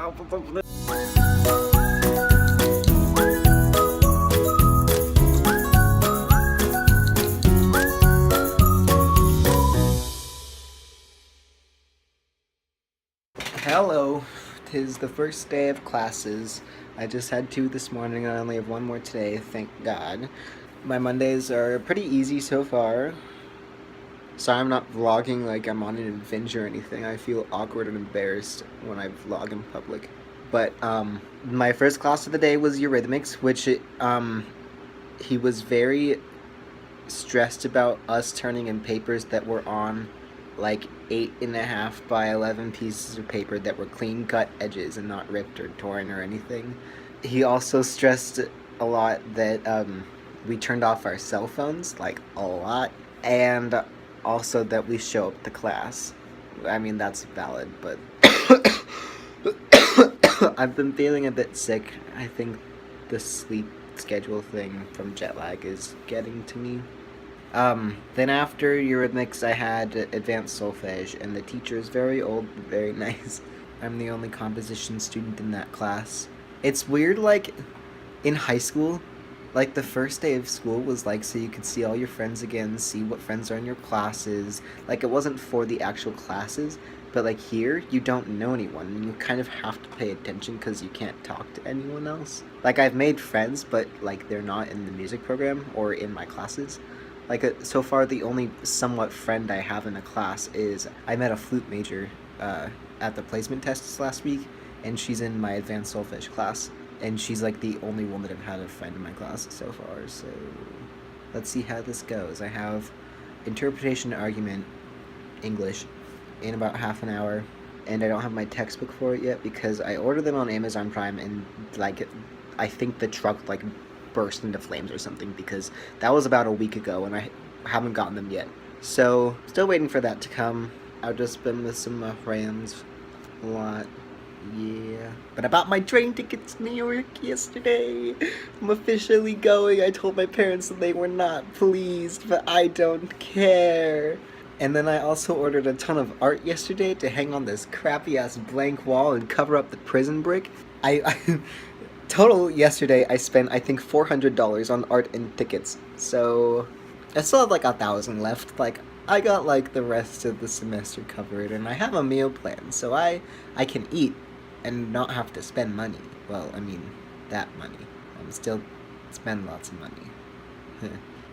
Hello, 'tis the first day of classes. I just had 2 this morning and I only have 1 more today, thank God. My Mondays are pretty easy so far. Sorry I'm not vlogging like I'm on an adventure or anything. I feel awkward and embarrassed when I vlog in public. But, my first class of the day was Eurythmics, which, he was very stressed about us turning in papers that were on like 8.5 by 11 pieces of paper that were clean cut edges and not ripped or torn or anything. He also stressed a lot that we turned off our cell phones, like a lot, and also that we show up to class. I mean, that's valid, but I've been feeling a bit sick. I think the sleep schedule thing from jet lag is getting to me. Then after Eurythmics, I had advanced solfege, and the teacher is very old and very nice. I'm the only composition student in that class. It's weird, like, in high school, like, the first day of school was, like, so you could see all your friends again, see what friends are in your classes. Like, it wasn't for the actual classes, but, like, here, you don't know anyone, and you kind of have to pay attention because you can't talk to anyone else. Like, I've made friends, but, like, they're not in the music program or in my classes. Like, so far, the only somewhat friend I have in a class is I met a flute major at the placement tests last week, and she's in my advanced solfege class, and she's, like, the only one that I've had a friend in my class so far, so let's see how this goes. I have interpretation, argument, English in about half an hour, and I don't have my textbook for it yet because I ordered them on Amazon Prime, and, like, I think the truck, like, burst into flames or something because that was about a week ago and I haven't gotten them yet. So, still waiting for that to come. I've just been missing my friends a lot. Yeah. But I bought my train tickets to New York yesterday. I'm officially going. I told my parents that they were not pleased, but I don't care. And then I also ordered a ton of art yesterday to hang on this crappy-ass blank wall and cover up the prison brick. Total yesterday I spent I think $400 on art and tickets, so I still have like 1,000 left. Like, I got like the rest of the semester covered, and I have a meal plan, so I can eat and not have to spend money. Well, I mean, that money. I'm still spend lots of money.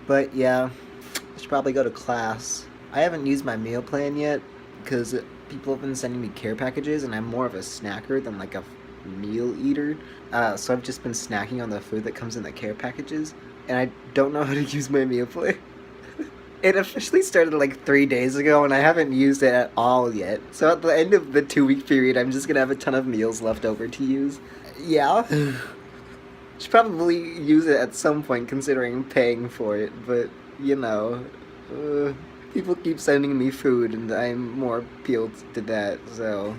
But yeah, I should probably go to class. I haven't used my meal plan yet because people have been sending me care packages, and I'm more of a snacker than like a meal eater, so I've just been snacking on the food that comes in the care packages, and I don't know how to use my meal plan. It officially started like 3 days ago, and I haven't used it at all yet, so at the end of the 2-week period, I'm just gonna have a ton of meals left over to use. Yeah. Should probably use it at some point, considering paying for it, but, you know, people keep sending me food, and I'm more appealed to that, so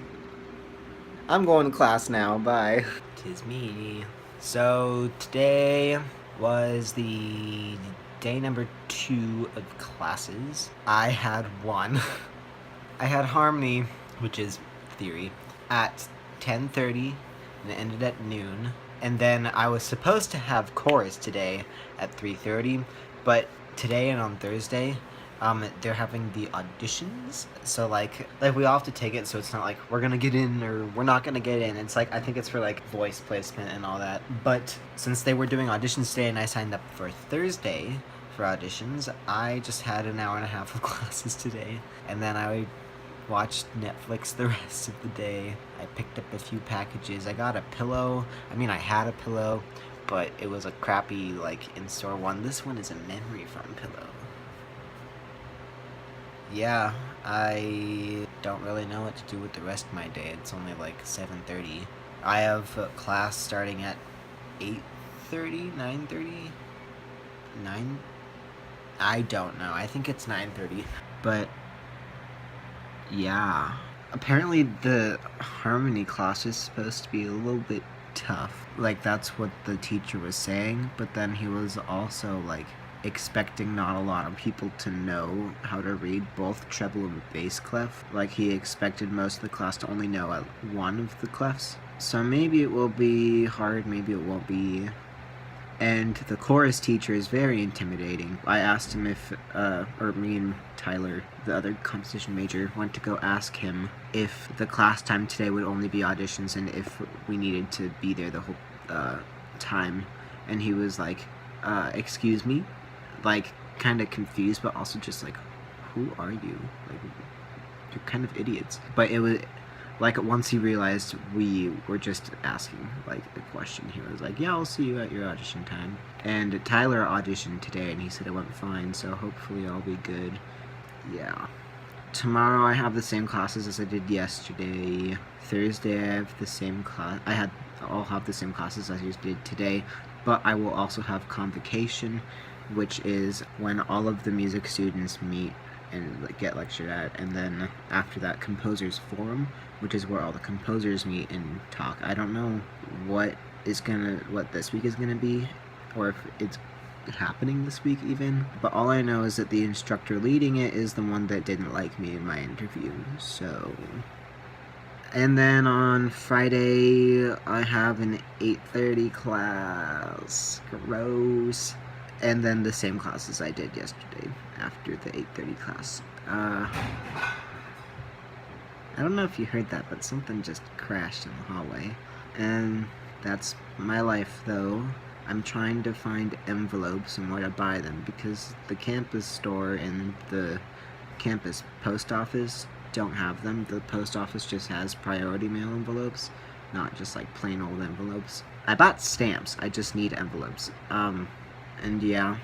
I'm going to class now, bye. 'Tis me. So, today was the day number 2 of classes. I had 1. I had harmony, which is theory, at 10:30, and it ended at noon. And then I was supposed to have chorus today at 3:30, but today and on Thursday, they're having the auditions, so like we all have to take it, so it's not like we're gonna get in or we're not gonna get in. It's like, I think it's for like voice placement and all that. But since they were doing auditions today and I signed up for Thursday for auditions, I just had an hour and a half of classes today, and then I watched Netflix the rest of the day. I picked up a few packages. I got a pillow. I mean, I had a pillow, but it was a crappy like in-store one. This one is a memory foam pillow. Yeah, I don't really know what to do with the rest of my day. It's only like 7:30. I have a class starting at 8:30, 9:30, 9? I don't know. I think it's 9:30. But yeah, apparently the harmony class is supposed to be a little bit tough. Like, that's what the teacher was saying, but then he was also like expecting not a lot of people to know how to read both treble and bass clef. Like, he expected most of the class to only know one of the clefs. So maybe it will be hard, maybe it won't be. And the chorus teacher is very intimidating. I asked him if, or me and Tyler, the other composition major, went to go ask him if the class time today would only be auditions and if we needed to be there the whole time. And he was like, excuse me? Like, kind of confused, but also just like, who are you? Like, you're kind of idiots. But it was, like, once he realized we were just asking, like, a question, he was like, yeah, I'll see you at your audition time. And Tyler auditioned today, and he said it went fine, so hopefully I'll be good. Yeah. Tomorrow I have the same classes as I did yesterday. Thursday I have the same class. I'll have the same classes as I did today, but I will also have convocation, which is when all of the music students meet and get lectured at, and then after that, composers forum, which is where all the composers meet and talk. I don't know what this week is gonna be, or if it's happening this week even, but all I know is that the instructor leading it is the one that didn't like me in my interview. So, and then on Friday I have an 8:30 class. Gross. And then the same classes I did yesterday after the 8:30 class. I don't know if you heard that, but something just crashed in the hallway. And that's my life, though. I'm trying to find envelopes and where to buy them, because the campus store and the campus post office don't have them. The post office just has priority mail envelopes, not just like plain old envelopes. I bought stamps, I just need envelopes. And yeah,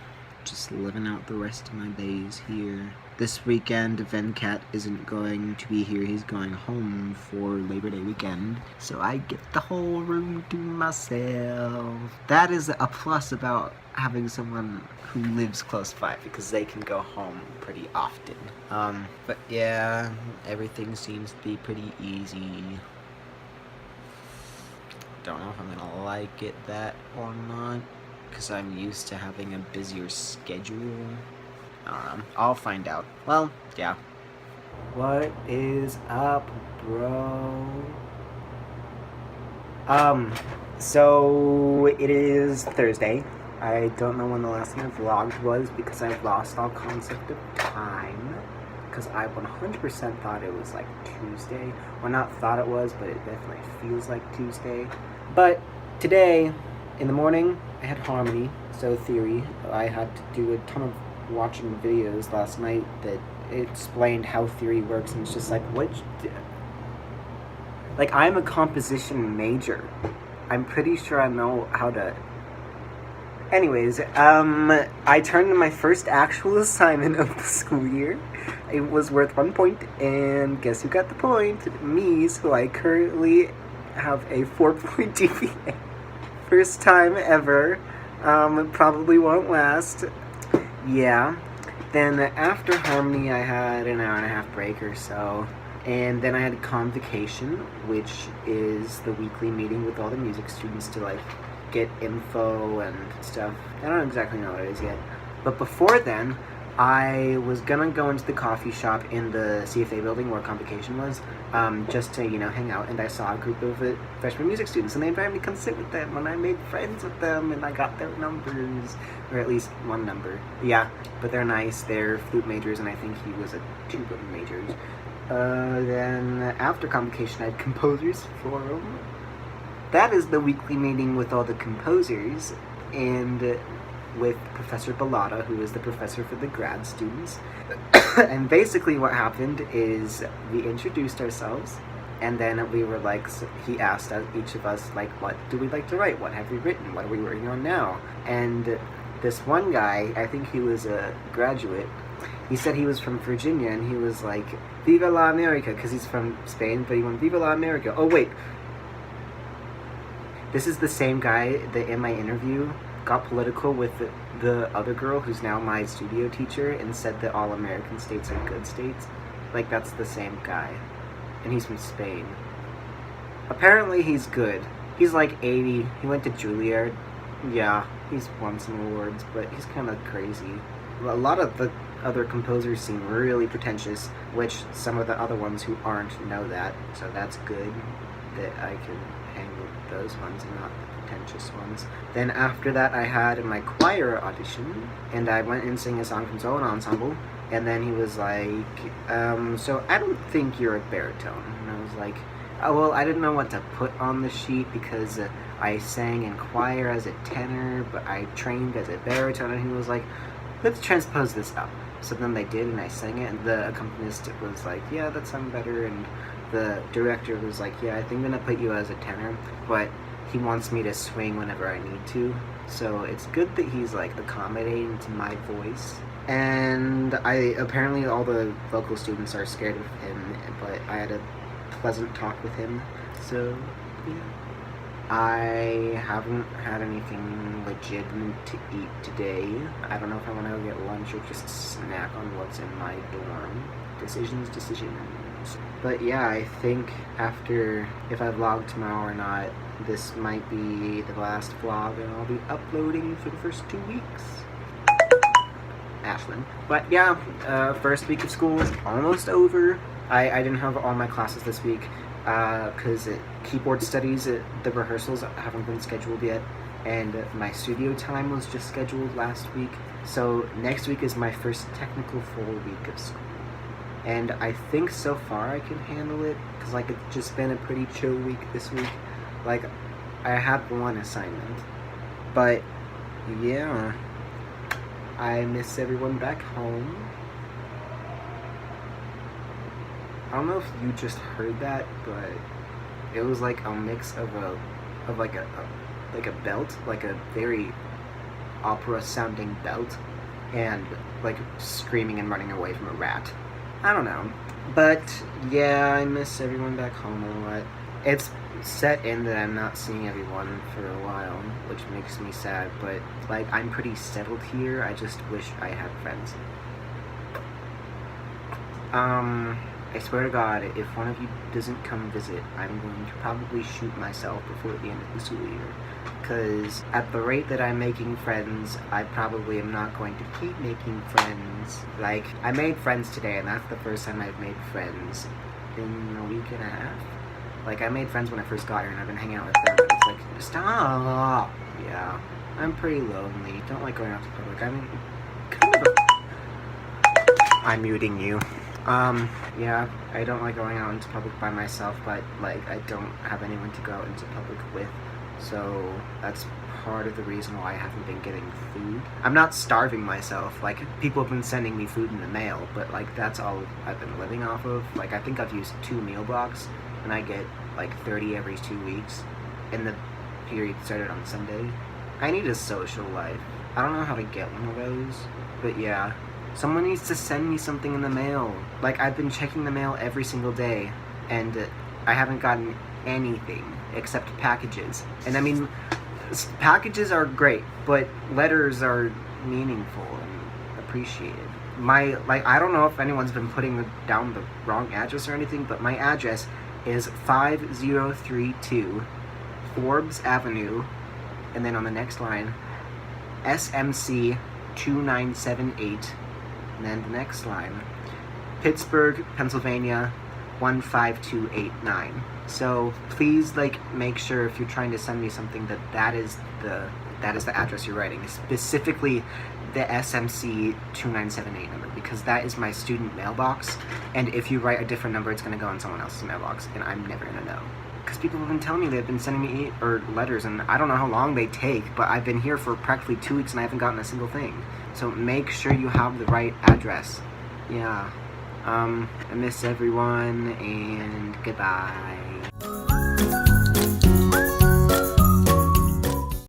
just living out the rest of my days here. This weekend, Venkat isn't going to be here. He's going home for Labor Day weekend. So I get the whole room to myself. That is a plus about having someone who lives close by, because they can go home pretty often. But yeah, everything seems to be pretty easy. Don't know if I'm gonna like it that or not, because I'm used to having a busier schedule. I'll find out. Well, yeah. What is up, bro? So it is Thursday. I don't know when the last time I vlogged was, because I've lost all concept of time. Because I 100% thought it was like Tuesday. Well, not thought it was, but it definitely feels like Tuesday. But today, in the morning, I had harmony, so theory. I had to do a ton of watching videos last night that explained how theory works, and it's just like, like, I'm a composition major. I'm pretty sure I know how to... Anyways, I turned in my first actual assignment of the school year. It was worth 1 point, and guess who got the point? Me, so I currently have a 4-point GPA. First time ever. Probably won't last. Yeah. Then after harmony, I had an hour and a half break or so. And then I had convocation, which is the weekly meeting with all the music students to, like, get info and stuff. I don't exactly know what it is yet. But before then, I was gonna go into the coffee shop in the CFA building where convocation was, just to, hang out, and I saw a group of freshman music students, and they invited me to come sit with them, and I made friends with them, and I got their numbers, or at least one number. Yeah, but they're nice, they're flute majors, and I think he was a tuba major. Then after convocation, I had composers forum. That is the weekly meeting with all the composers, and with Professor Bellata, who is the professor for the grad students. And basically what happened is we introduced ourselves, and then we were like, he asked each of us, like, what do we like to write? What have we written? What are we working on now? And this one guy, I think he was a graduate, he said he was from Virginia, and he was like, Viva la America, because he's from Spain, but he went, Viva la America. Oh, wait. This is the same guy that in my interview got political with the other girl who's now my studio teacher and said that all American states are good states. Like, that's the same guy. And he's from Spain. Apparently he's good. He's like 80. He went to Juilliard. Yeah, he's won some awards, but he's kind of crazy. A lot of the other composers seem really pretentious, which some of the other ones who aren't know that, so that's good that I can hang with those ones and not the pretentious ones. Then after that I had my choir audition, and I went and sang a song from solo ensemble, and then he was like, so I don't think you're a baritone. And I was like, oh, well, I didn't know what to put on the sheet because I sang in choir as a tenor, but I trained as a baritone, and he was like, let's transpose this up. So then they did, and I sang it, and the accompanist was like, yeah, that sounds better, and the director was like, yeah, I think I'm gonna put you as a tenor, but he wants me to swing whenever I need to, so it's good that he's like accommodating to my voice. And apparently all the vocal students are scared of him, but I had a pleasant talk with him, so yeah. I haven't had anything legitimate to eat today. I don't know if I want to go get lunch or just snack on what's in my dorm. Decisions. But yeah, I think after, if I vlog tomorrow or not, this might be the last vlog, and I'll be uploading for the first 2 weeks. Ashlyn. But yeah, first week of school is almost over. I didn't have all my classes this week because keyboard studies, the rehearsals haven't been scheduled yet, and my studio time was just scheduled last week. So next week is my first technical full week of school. And I think so far I can handle it, because like it's just been a pretty chill week this week. Like, I had one assignment. But yeah, I miss everyone back home. I don't know if you just heard that, but it was like a mix of like a belt, like a very opera sounding belt, and like screaming and running away from a rat. I don't know. But yeah, I miss everyone back home a lot. It's set in that I'm not seeing everyone for a while, which makes me sad, but like I'm pretty settled here. I just wish I had friends. I swear to God, if one of you doesn't come visit, I'm going to probably shoot myself before the end of the school year. Because at the rate that I'm making friends, I probably am not going to keep making friends. Like, I made friends today, and that's the first time I've made friends in a week and a half. Like, I made friends when I first got here, and I've been hanging out with them, but it's like, stop! Yeah, I'm pretty lonely. Don't like going out to public. I'm kind of I'm muting you. Yeah, I don't like going out into public by myself, but, like, I don't have anyone to go out into public with, so that's part of the reason why I haven't been getting food. I'm not starving myself. Like, people have been sending me food in the mail, but, like, that's all I've been living off of. Like, I think I've used 2 meal blocks, and I get, like, 30 every 2 weeks, and the period started on Sunday. I need a social life. I don't know how to get one of those, but yeah. Someone needs to send me something in the mail. Like, I've been checking the mail every single day, and I haven't gotten anything except packages. And I mean, packages are great, but letters are meaningful and appreciated. I don't know if anyone's been putting down the wrong address or anything, but my address is 5032 Forbes Avenue, and then on the next line, SMC 2978. And then the next line, Pittsburgh, Pennsylvania, 15289. So please, like, make sure if you're trying to send me something that is the address you're writing, specifically the SMC 2978 number, because that is my student mailbox. And if you write a different number, it's going to go in someone else's mailbox, and I'm never going to know. Because people have been telling me they've been sending me letters, and I don't know how long they take, but I've been here for practically 2 weeks and I haven't gotten a single thing. So make sure you have the right address. Yeah. I miss everyone, and goodbye.